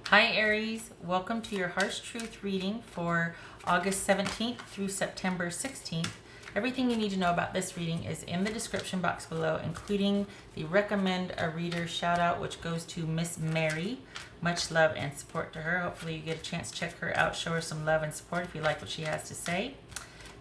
Hi Aries, welcome to your Harsh Truth reading for August 17th through September 16th. Everything you need to know about this reading is in the description box below, including the recommend a reader shout out, which goes to Miss Mary. Much love and support to her. Hopefully you get a chance to check her out, show her some love and support if you like what she has to say.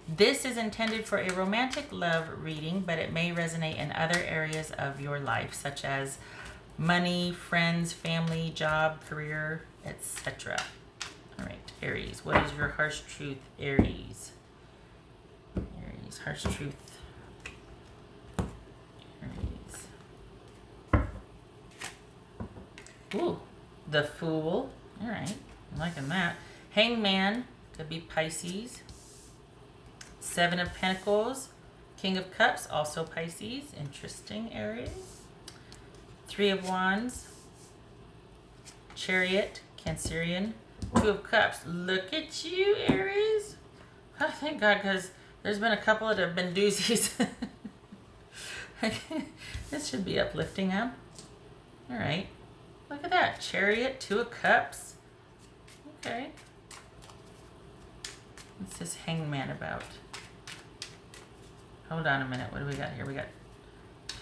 This is intended for a romantic love reading, but it may resonate in other areas of your life, such as money, friends, family, job, career, etc. All right, Aries, what is your harsh truth, Aries? Aries, harsh truth. Aries. Ooh, the Fool. All right, I'm liking that. Hangman, could be Pisces. Seven of Pentacles. King of Cups, also Pisces. Interesting, Aries. Three of Wands, Chariot, Cancerian, Two of Cups. Look at you, Aries. Oh, thank God, because there's been a couple that have been doozies. This should be uplifting, huh? All right. Look at that. Chariot, Two of Cups. Okay. What's this Hangman about? Hold on a minute. What do we got here? We got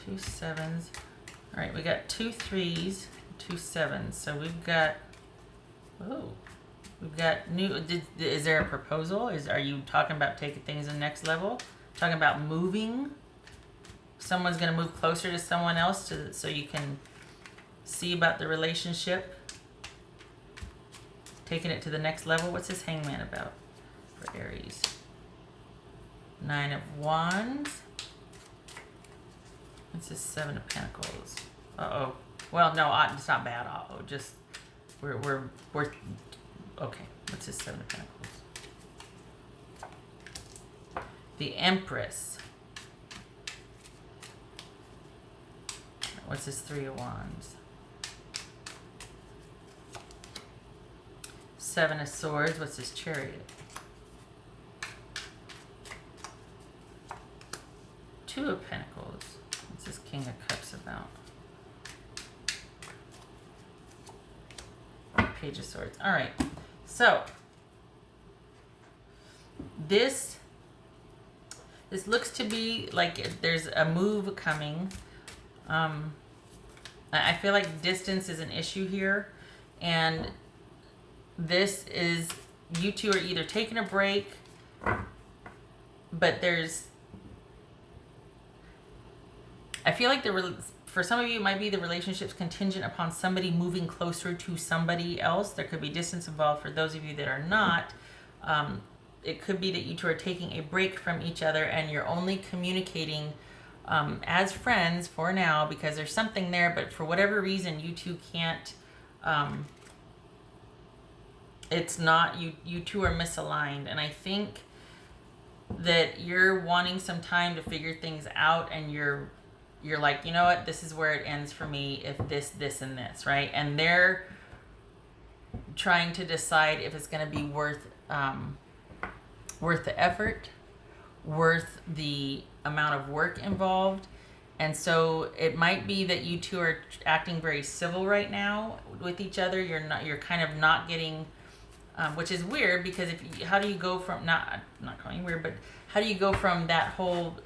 2 7s. All right, we got 2 3s, 2 7s. So we've got, we've got new, is there a proposal? Are you talking about taking things to the next level? Talking about moving? Someone's going to move closer to someone else so you can see about the relationship? Taking it to the next level? What's this Hangman about for Aries? 9 of Wands. It's this 7 of Pentacles. Uh-oh. Well, no, it's not bad. Uh-oh. Just, we're, okay. What's this 7 of Pentacles? The Empress. What's this 3 of Wands? 7 of Swords. What's this Chariot? 2 of Pentacles. What's this King of Cups about? Page of Swords. All right. So this looks to be like there's a move coming. I feel like distance is an issue here, and this is, you two are either taking a break, but I feel like for some of you, it might be the relationship's contingent upon somebody moving closer to somebody else. There could be distance involved. For those of you that are not, it could be that you two are taking a break from each other and you're only communicating as friends for now because there's something there, but for whatever reason, you two can't, it's not, you two are misaligned. And I think that you're wanting some time to figure things out, and you're like, you know what, this is where it ends for me if this, and this, right? And they're trying to decide if it's going to be worth the effort, worth the amount of work involved. And so it might be that you two are acting very civil right now with each other. You're kind of not getting, which is weird, because how do you go from, not calling you weird, but how do you go from that whole,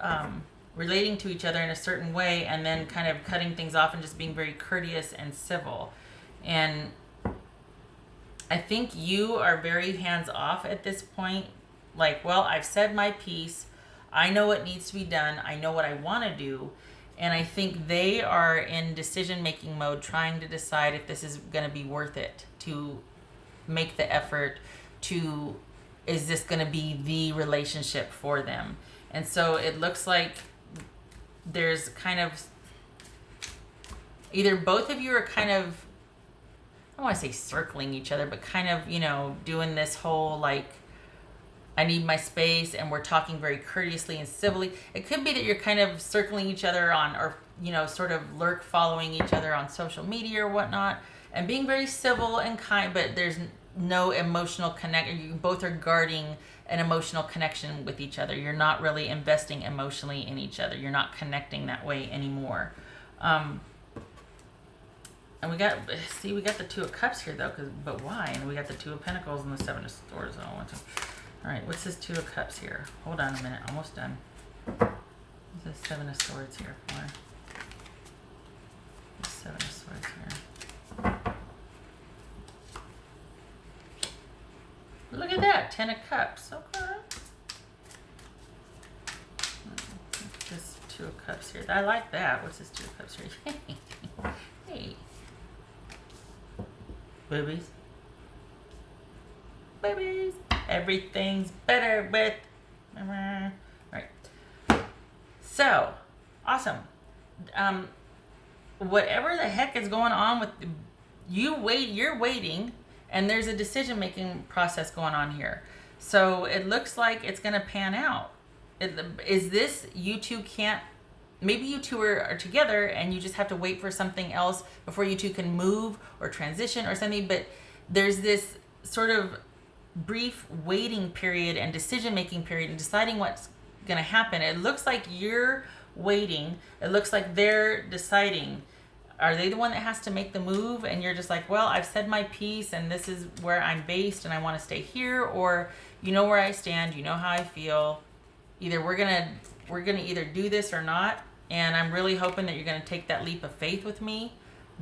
relating to each other in a certain way and then kind of cutting things off and just being very courteous and civil? And I think you are very hands off at this point. Like, well, I've said my piece. I know what needs to be done. I know what I want to do. And I think they are in decision-making mode, trying to decide if this is going to be worth it, to make the effort, is this going to be the relationship for them? And so it looks like there's kind of, either both of you are kind of, I don't want to say circling each other, but kind of, doing this whole, like, I need my space, and we're talking very courteously and civilly. It could be that you're kind of circling each other on, or, sort of following each other on social media or whatnot, and being very civil and kind, but there's no emotional connection. You both are guarding an emotional connection with each other. You're not really investing emotionally in each other. You're not connecting that way anymore. And we got, see, we got the Two of Cups here though, but why? And we got the Two of Pentacles and the Seven of Swords. I don't want to. All right, what's this Two of Cups here? Hold on a minute, almost done. What's this Seven of Swords here for? The Seven of Swords here. Look at that, Ten of Cups. Okay. This Two of Cups here. I like that. What's this Two of Cups here? Hey. Boobies. Boobies. Everything's better with. Right. So, awesome. Whatever the heck is going on with you, you're waiting, and there's a decision-making process going on here. So it looks like it's going to pan out. Is this you two can't? Maybe you two are together and you just have to wait for something else before you two can move or transition or something. But there's this sort of brief waiting period and decision-making period and deciding what's going to happen. It looks like you're waiting. It looks like they're deciding. Are they the one that has to make the move? And you're just like, well, I've said my piece and this is where I'm based and I want to stay here. Or you know where I stand. You know how I feel. Either we're gonna either do this or not. And I'm really hoping that you're going to take that leap of faith with me.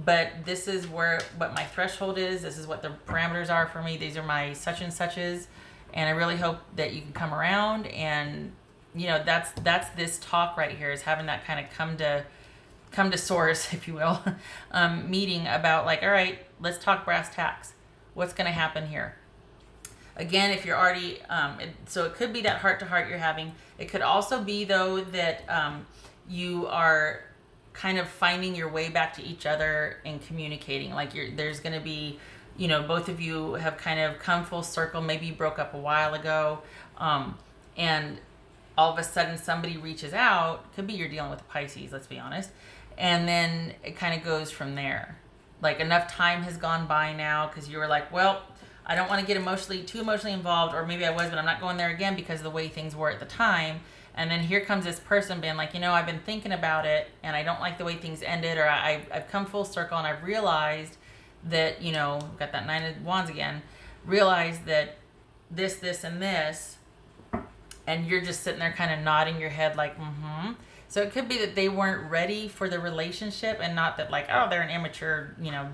But this is what my threshold is. This is what the parameters are for me. These are my such and suches. And I really hope that you can come around. And, you know, that's this talk right here, is having that kind of come to source, if you will, meeting about like, all right, let's talk brass tacks. What's going to happen here? Again, if you're already, so it could be that heart to heart you're having. It could also be though that, you are kind of finding your way back to each other and communicating. Like there's going to be, you know, both of you have kind of come full circle. Maybe you broke up a while ago. And all of a sudden somebody reaches out. Could be you're dealing with a Pisces, let's be honest. And then it kind of goes from there. Like enough time has gone by now because you were like, well, I don't want to get too emotionally involved, or maybe I was, but I'm not going there again because of the way things were at the time. And then here comes this person being like, you know, I've been thinking about it and I don't like the way things ended, or I've come full circle and I've realized that, you know, got that Nine of Wands again, realized that this, and this, and you're just sitting there kind of nodding your head like, mm-hmm. So it could be that they weren't ready for the relationship, and not that like, oh, they're an immature, you know,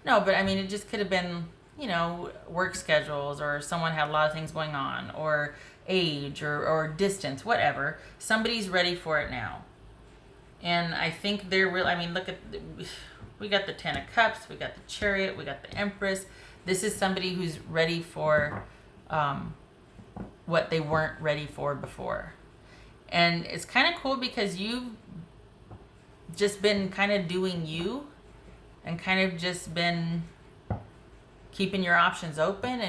no, but I mean, it just could have been, you know, work schedules, or someone had a lot of things going on, or age, or distance, whatever. Somebody's ready for it now. And I think they're real. I mean, look at, we got the Ten of Cups, we got the Chariot, we got the Empress. This is somebody who's ready for what they weren't ready for before. And it's kind of cool because you've just been kind of doing you, and kind of just been keeping your options open,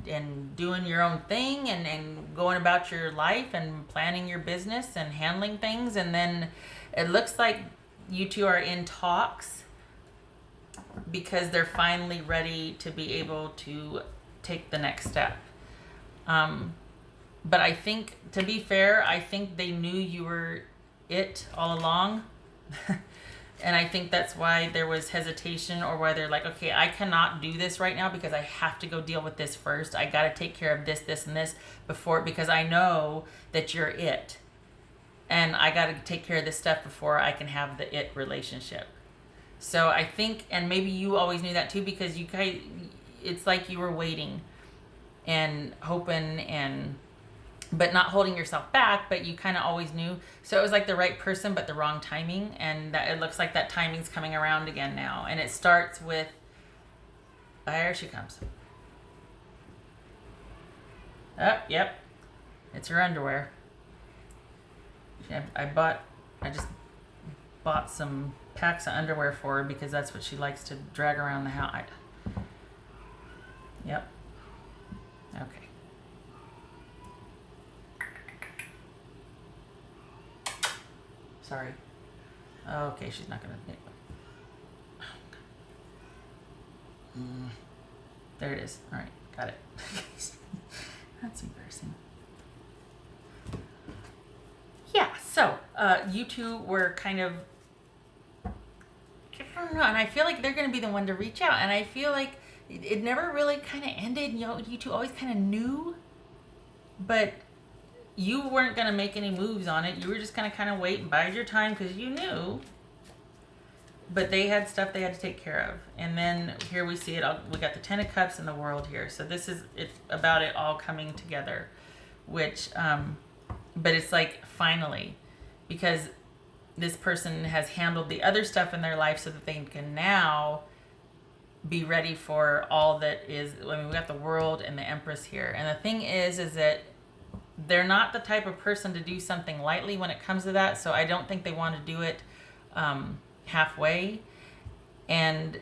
and doing your own thing, and going about your life and planning your business and handling things. And then it looks like you two are in talks because they're finally ready to be able to take the next step. But I think, to be fair, I think they knew you were it all along. And I think that's why there was hesitation, or why they're like, okay, I cannot do this right now because I have to go deal with this first. I got to take care of this, and this before, because I know that you're it. And I got to take care of this stuff before I can have the it relationship. So I think, and maybe you always knew that too, because you guys, it's like you were waiting and hoping, but not holding yourself back, but you kind of always knew. So it was like the right person, but the wrong timing. And that it looks like that timing's coming around again now. And it starts with, there she comes. Oh, yep. It's her underwear. I just bought some packs of underwear for her because that's what she likes to drag around the house. Yep. Okay. Sorry. Okay, she's not gonna. There it is. All right, got it. That's embarrassing. Yeah. So, you two were kind of. don't know. And I feel like they're going to be the one to reach out. And I feel like it never really kind of ended. You know, you two always kind of knew, but you weren't going to make any moves on it. You were just going to kind of wait and bide your time because you knew. But they had stuff they had to take care of. And then here we see it. We got the Ten of Cups and the World here. So this is it's about it all coming together. Which, but it's like finally, because this person has handled the other stuff in their life so that they can now be ready for all that is. I mean, we got the World and the Empress here. And the thing is that they're not the type of person to do something lightly when it comes to that. So I don't think they want to do it halfway. And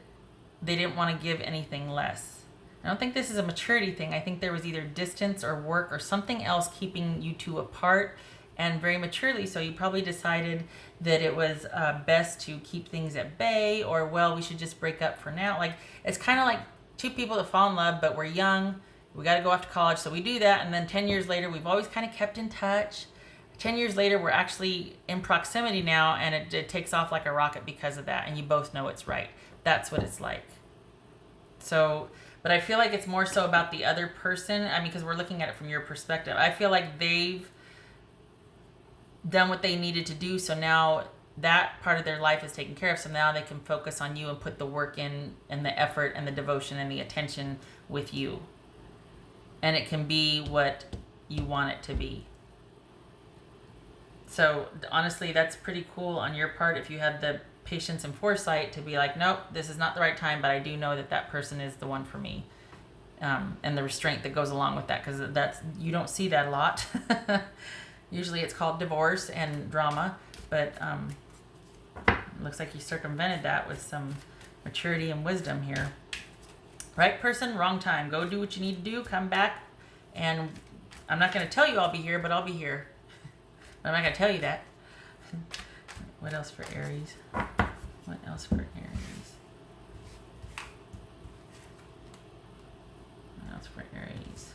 they didn't want to give anything less. I don't think this is a maturity thing. I think there was either distance or work or something else keeping you two apart. And very maturely, so you probably decided that it was best to keep things at bay, or, well, we should just break up for now. Like, it's kind of like two people that fall in love, but we're young. We got to go off to college, so we do that. And then 10 years later, we've always kind of kept in touch. 10 years later, we're actually in proximity now, and it takes off like a rocket because of that. And you both know it's right. That's what it's like. So, but I feel like it's more so about the other person. I mean, because we're looking at it from your perspective. I feel like they've done what they needed to do, so now that part of their life is taken care of, so now they can focus on you and put the work in and the effort and the devotion and the attention with you, and it can be what you want it to be. So honestly, that's pretty cool on your part if you had the patience and foresight to be like, nope, this is not the right time, but I do know that that person is the one for me, and the restraint that goes along with that, because that's, you don't see that a lot. Usually it's called divorce and drama, but it looks like you circumvented that with some maturity and wisdom here. Right person, wrong time. Go do what you need to do, come back, and I'm not going to tell you I'll be here, but I'll be here. But I'm not going to tell you that. What else for Aries? What else for Aries? What else for Aries?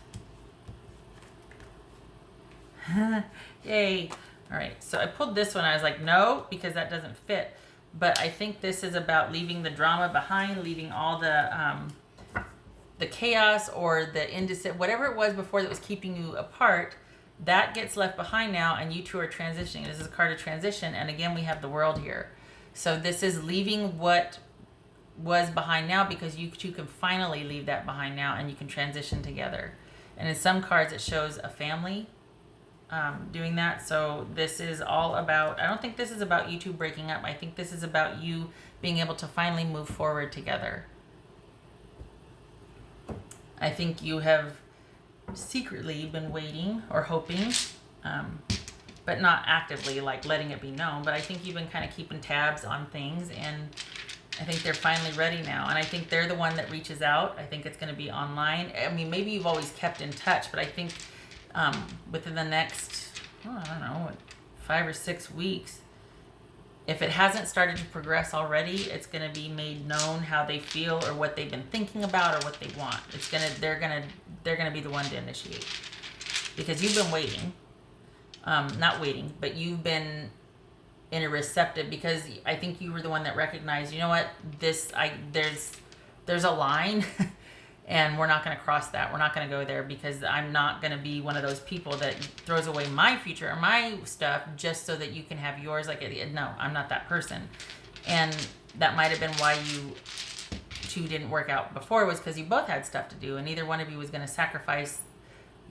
Yay. All right, so I pulled this one. I was like, no, because that doesn't fit. But I think this is about leaving the drama behind, leaving all the chaos or the indecision, whatever it was before that was keeping you apart. That gets left behind now, and you two are transitioning. This is a card of transition, and again, we have the World here. So this is leaving what was behind now, because you two can finally leave that behind now, and you can transition together. And in some cards, it shows a family doing that. So this is all about, I don't think this is about you two breaking up. I think this is about you being able to finally move forward together. I think you have secretly been waiting or hoping, but not actively like letting it be known, but I think you've been kind of keeping tabs on things, and I think they're finally ready now. And I think they're the one that reaches out. I think it's going to be online. I mean, maybe you've always kept in touch, but I think within the next, I don't know, 5 or 6 weeks, if it hasn't started to progress already, it's going to be made known how they feel or what they've been thinking about or what they want. They're going to be the one to initiate, because you've been waiting, not waiting, but you've been in a receptive, because I think you were the one that recognized, you know what, there's a line. And we're not going to cross that. We're not going to go there, because I'm not going to be one of those people that throws away my future or my stuff just so that you can have yours. Like, no, I'm not that person. And that might have been why you two didn't work out before, was because you both had stuff to do, and neither one of you was going to sacrifice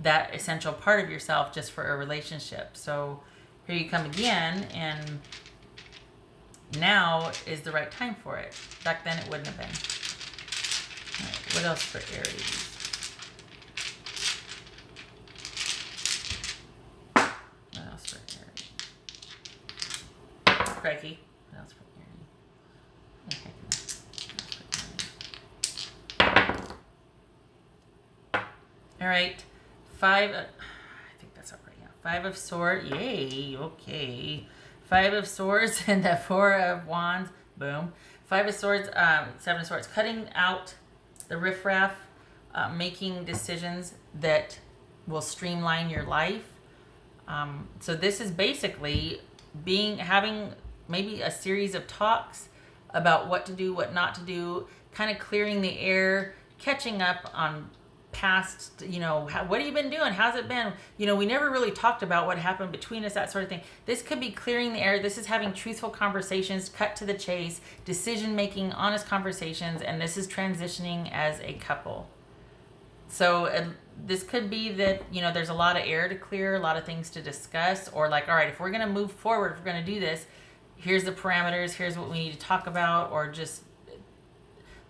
that essential part of yourself just for a relationship. So here you come again, and now is the right time for it. Back then it wouldn't have been. All right, what else for Aries? What else for Aries? Crikey. What else for Aries? Okay. All right. 5. I think that's up right now. 5 of Swords. Yay. Okay. 5 of Swords and the 4 of Wands. Boom. 5 of Swords. 7 of Swords. Cutting out the riffraff, making decisions that will streamline your life. So this is basically having maybe a series of talks about what to do, what not to do, kind of clearing the air, catching up on past, what have you been doing? How's it been? We never really talked about what happened between us, that sort of thing. This could be clearing the air. This is having truthful conversations, cut to the chase, decision making, honest conversations, and this is transitioning as a couple. So this could be that, there's a lot of air to clear, a lot of things to discuss, or like, all right, if we're going to move forward, if we're going to do this, here's the parameters, here's what we need to talk about,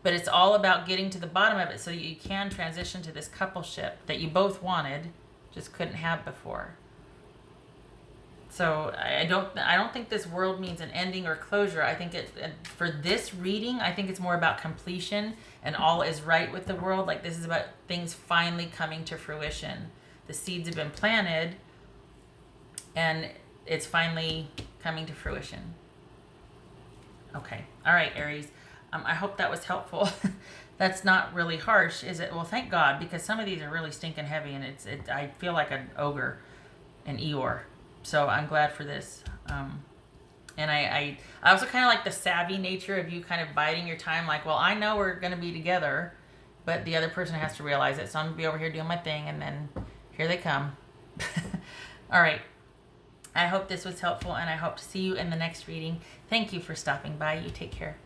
but it's all about getting to the bottom of it so you can transition to this coupleship that you both wanted, just couldn't have before. So I don't think this world means an ending or closure. I think for this reading, I think it's more about completion and all is right with the world. Like, this is about things finally coming to fruition. The seeds have been planted and it's finally coming to fruition. Okay. All right, Aries. I hope that was helpful. That's not really harsh, is it? Well, thank God, because some of these are really stinking heavy, and I feel like an ogre, an Eeyore. So I'm glad for this. And I also kind of like the savvy nature of you kind of biding your time. Like, well, I know we're going to be together, but the other person has to realize it. So I'm going to be over here doing my thing, and then here they come. All right. I hope this was helpful, and I hope to see you in the next reading. Thank you for stopping by. You take care.